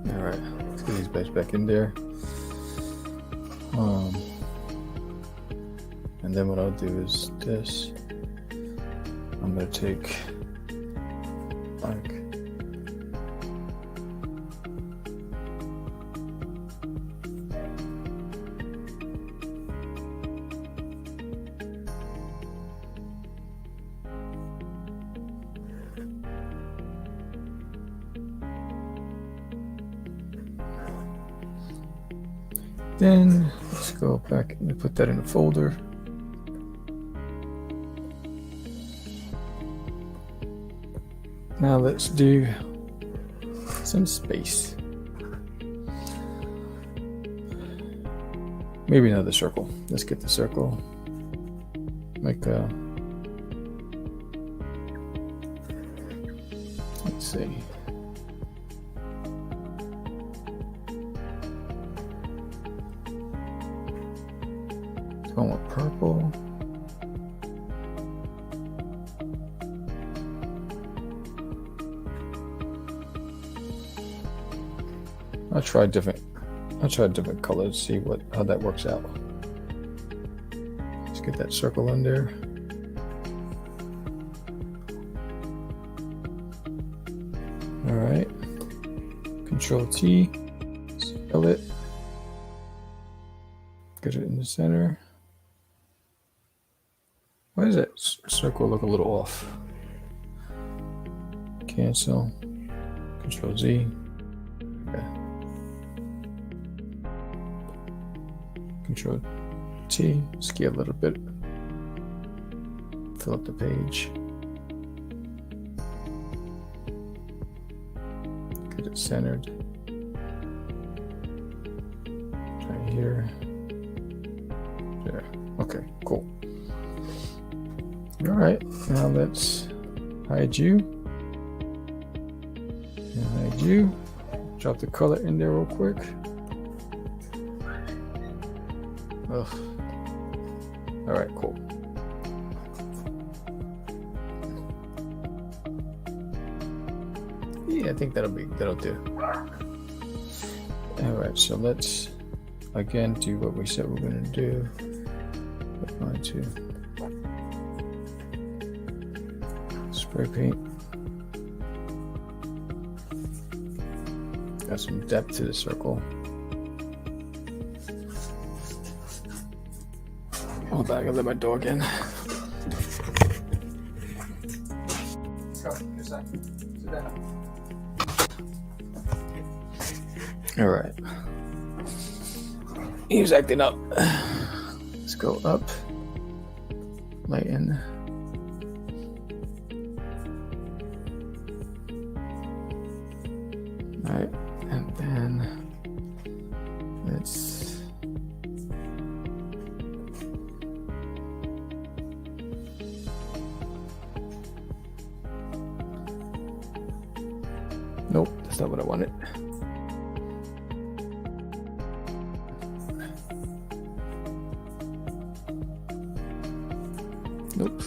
All right, let's get these guys back in there. And then what I'll do is this. I'm gonna take like then let's go back and put that in a folder. Now let's do some space. Maybe another circle. Let's get the circle. Like let's see. Going with purple. I'll try different colors, see how that works out. Let's get that circle in there. All right. Control T, spell it. Get it in the center. Why does that circle look a little off? Cancel. Control Z. Okay. Control T, scale a little bit, fill up the page, get it centered right here, there. Okay, cool. All right, now let's hide you and hide you. Drop the color in there real quick. Ugh. All right, cool. Yeah, I think that'll do. All right, so let's again do what we said we're going to do. We're going to spray paint. Got some depth to the circle. Hold back, I'll let my dog in. All right. He was acting up. Let's go up. Lighten. All right, and then let's. Nope, that's not what I wanted. Nope.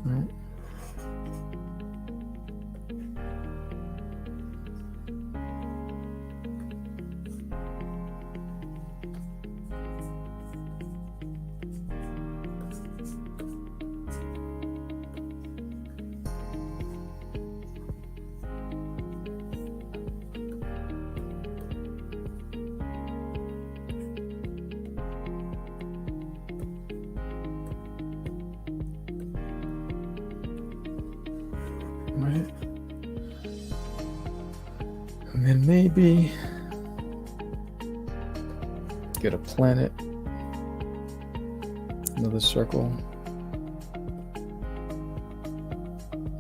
Right. Right. And then maybe get a planet, another circle,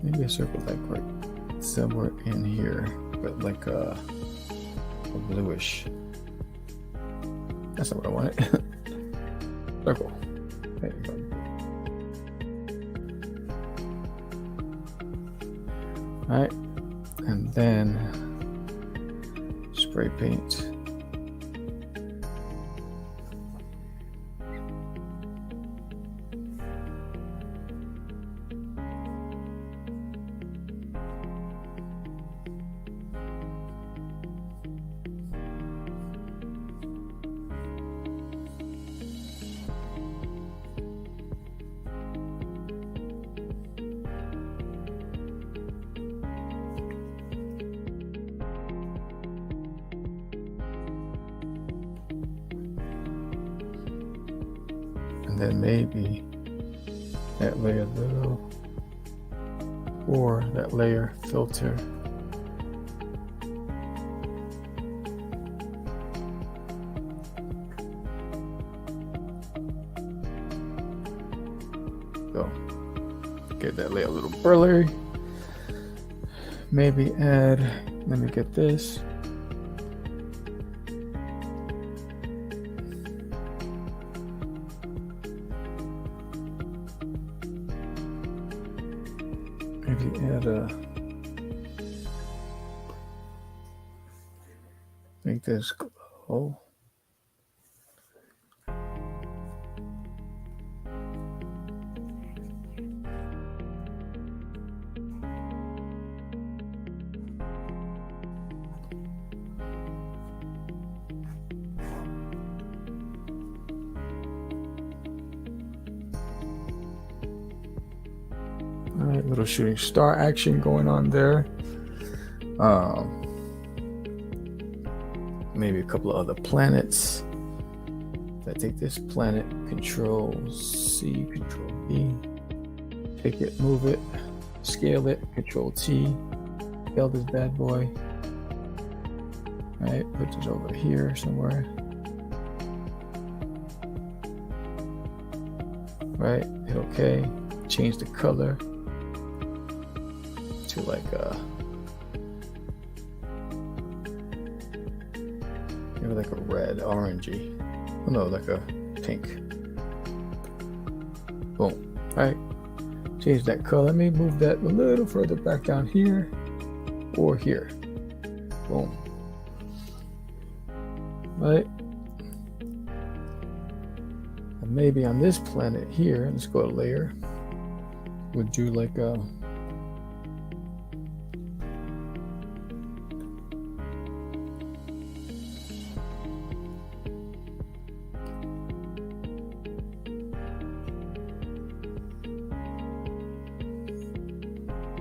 maybe a circle like right somewhere in here, but like a bluish. That's not what I wanted. Circle. There you go. All right, and then spray paint. And then maybe that layer little, or that layer filter. Go. Get that layer a little blurry. Maybe add, let me get this. Maybe add a, make this glow. All right, little shooting star action going on there. Maybe a couple of other planets. If I take this planet, Control C, Control V, take it, move it, scale it, Control T, scale this bad boy. All right, put this over here somewhere. Right, hit OK. Change the color to like maybe like a red, orangey. Oh no, like a pink. Boom. All right. Change that color. Maybe move that a little further back down here or here. Boom. Right. And maybe on this planet here, let's go to layer. We'll do like a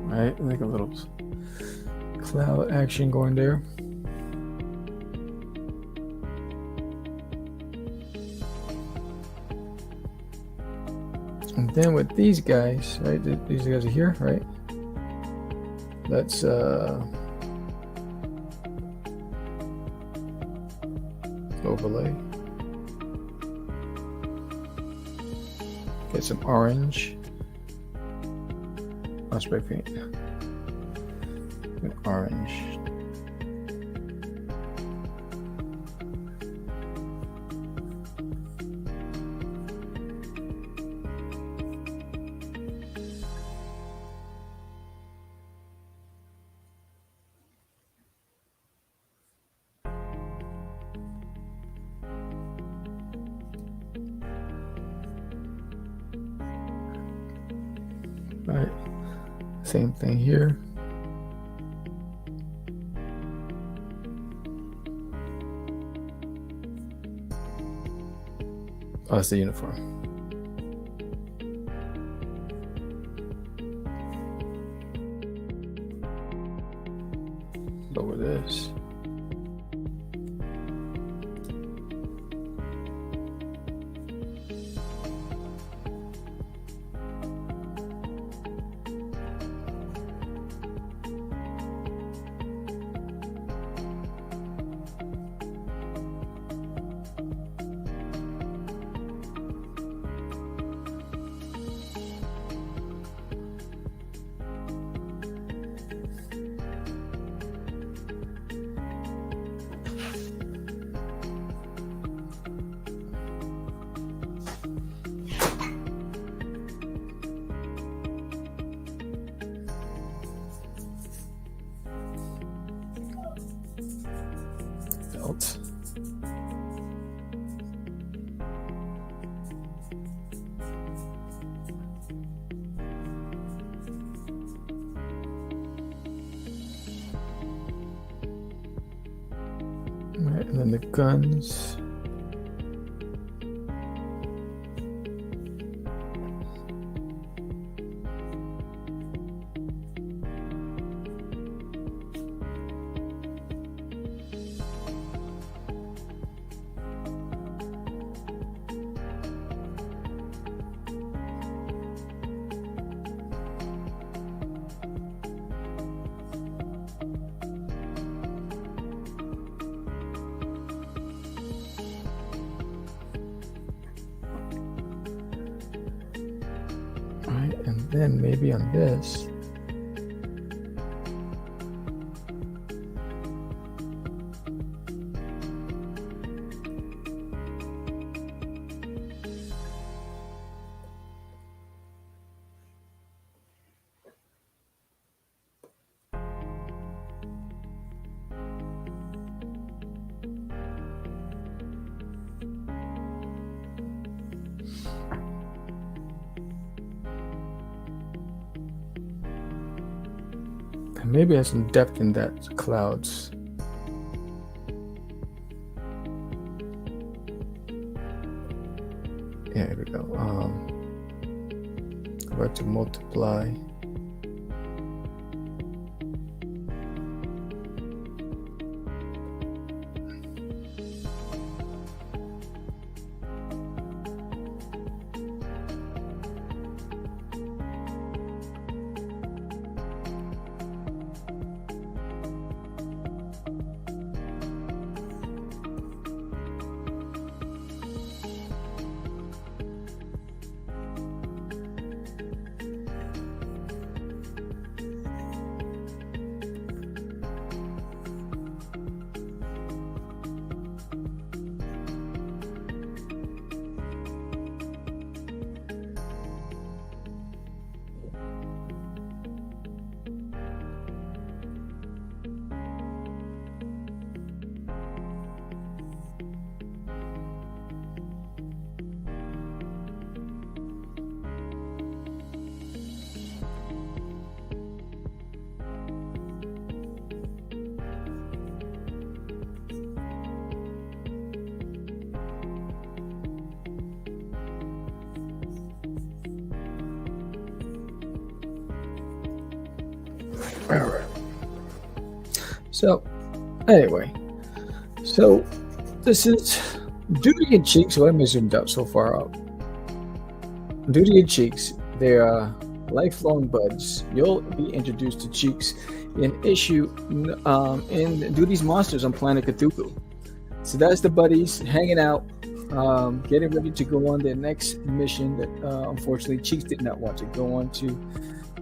right, like a little cloud action going there. And then with these guys, right? These guys are here, right? Let's overlay. Get some orange. I'll spray paint. An orange. All right, same thing here. Oh, that's the uniform. Lower this. belt. Right, and then the guns. Right, and then maybe on this. And maybe have some depth in that clouds. Yeah, here we go. Go back to multiply. So, anyway, so this is Doodie and Cheeks. What am I zoomed up so far out? Doodie and Cheeks, they are lifelong buds. You'll be introduced to Cheeks in issue in Doodie's Monsters on Planet Cthulhu. So that's the buddies hanging out, getting ready to go on their next mission that unfortunately Cheeks did not want to go on to,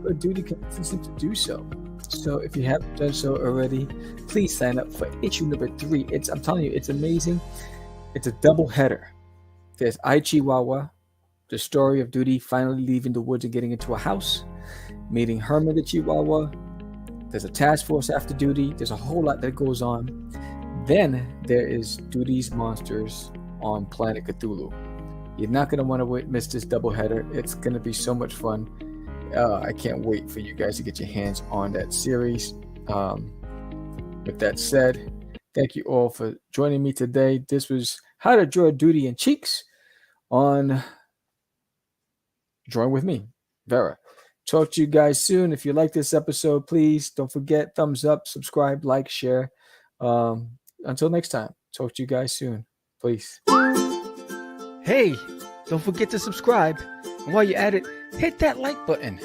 but Doodie convinced him to do so. So if you haven't done so already, please sign up for issue number 3. I'm telling you, it's amazing. It's a double header. There's Chihuahua, the story of Doodie finally leaving the woods and getting into a house, meeting Herman the Chihuahua. There's a task force after Doodie. There's a whole lot that goes on. Then there is Doodie's Monsters on Planet Cthulhu. You're not going to want to miss this double header. It's going to be so much fun. I can't wait for you guys to get your hands on that series. With that said, thank you all for joining me today. This was How to Draw Doodie and Cheeks on Drawing with me, VeRA. Talk to you guys soon. If you like this episode, please don't forget, thumbs up, subscribe, like, share. Until next time, talk to you guys soon. Please. Hey, don't forget to subscribe. And while you're at it, hit that like button.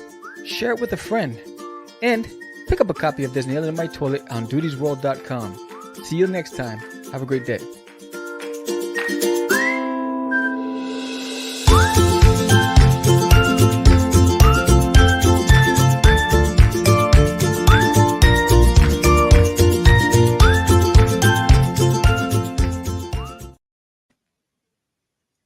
Share it with a friend. And pick up a copy of There's an Alien in My Toilet on doodiesworld.com. See you next time. Have a great day.